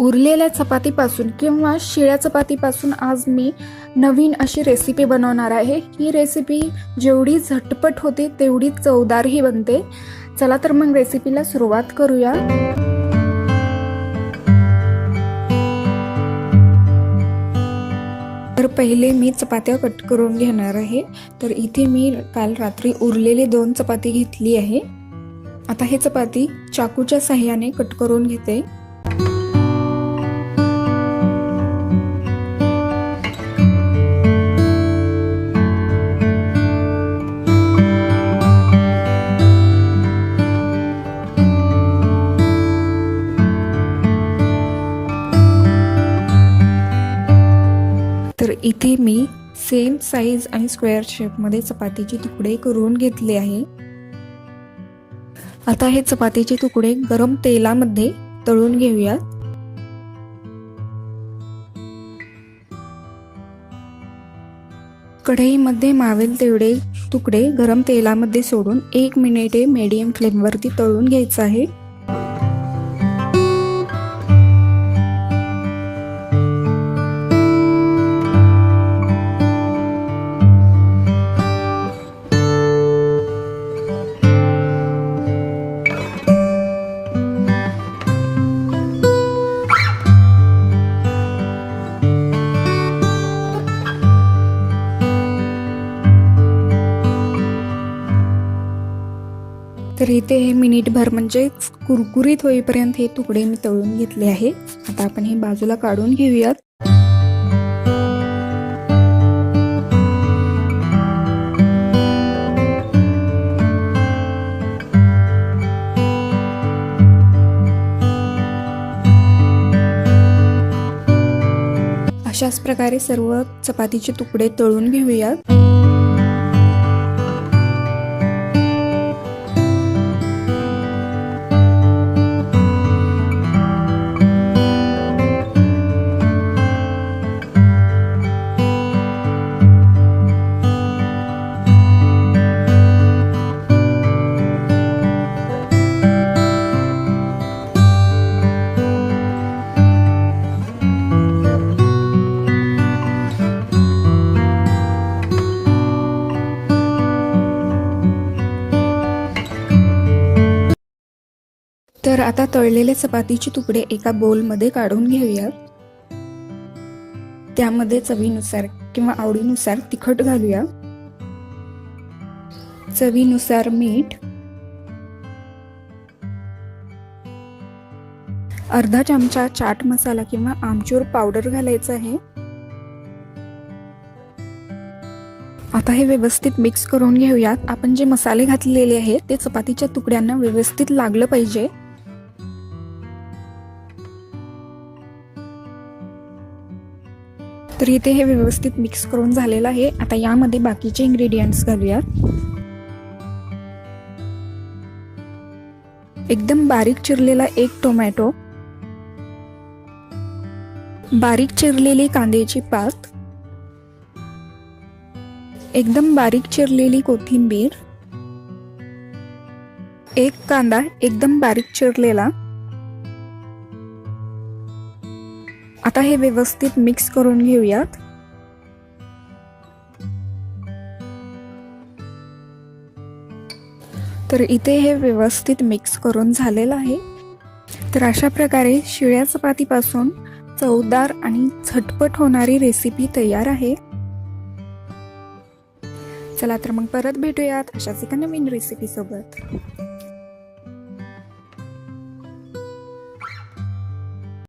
उरलेल्या चपातीपासून किंवा शिळ्या चपातीपासून आज मी नवीन अशी रेसिपी बनवणार आहे। ही रेसिपी जेवढी झटपट होते तेवढी चवदारही बनते। चला तर मग रेसिपीला सुरुवात करूया। तर पहिले मी चपात्या कट करून घेणार आहे। तर इथे मी काल रात्री उरलेली 2 चपाती घेतली आहे। आता हे चपाती चाकूच्या सहाय्याने कट करून घेते। तर इथे मी सेम साइज आणि स्क्वेअर शेप मध्ये चपातीचे तुकडे करून घेतले आहे। आता हे चपातीचे तुकडे गरम तेलामध्ये तळून घेऊयात। कढईमध्ये मावेल तेवढे तुकडे गरम तेलामध्ये सोडून 1 मिनिट मीडियम फ्लेम वरती तळून घ्यायचं आहे। तर इथे हे मिनिटभर म्हणजे कुरकुरीत होईपर्यंत हे तुकडे मी तळून घेतले आहे। आता आपण हे बाजूला काढून घेऊयात। अशाच प्रकारे सर्व चपातीचे तुकडे तळून घेऊयात। तर आता तळलेले चपातीचे तुकडे एका बोलमध्ये काढून घेऊयात। त्यामध्ये चवीनुसार किंवा आवडीनुसार तिखट घालूया, चवीनुसार मीठ, अर्धा चमचा चाट मसाला किंवा आमचूर पावडर घालायचा आहे। आता हे व्यवस्थित मिक्स करून घेऊयात। आपण जे मसाले घातलेले आहेत ते चपातीच्या तुकड्यांना व्यवस्थित लागलं पाहिजे। तर इथे हे व्यवस्थित मिक्स करून झालेलं आहे। आता यामध्ये बाकीचे इन्ग्रेडियंट्स घालूयात। एकदम बारीक चिरलेला 1 टोमॅटो, बारीक चिरलेली कांद्याची पात, एकदम बारीक चिरलेली कोथिंबीर, 1 कांदा एकदम बारीक चिरलेला। आता हे व्यवस्थित मिक्स करून घेऊयात। तर इथे हे व्यवस्थित मिक्स करून झालेलं आहे। तर अशा प्रकारे शिळ्या चपातीपासून चवदार आणि झटपट होणारी रेसिपी तयार आहे। चला तर मग परत भेटूयात अशाच एका नवीन रेसिपी सोबत।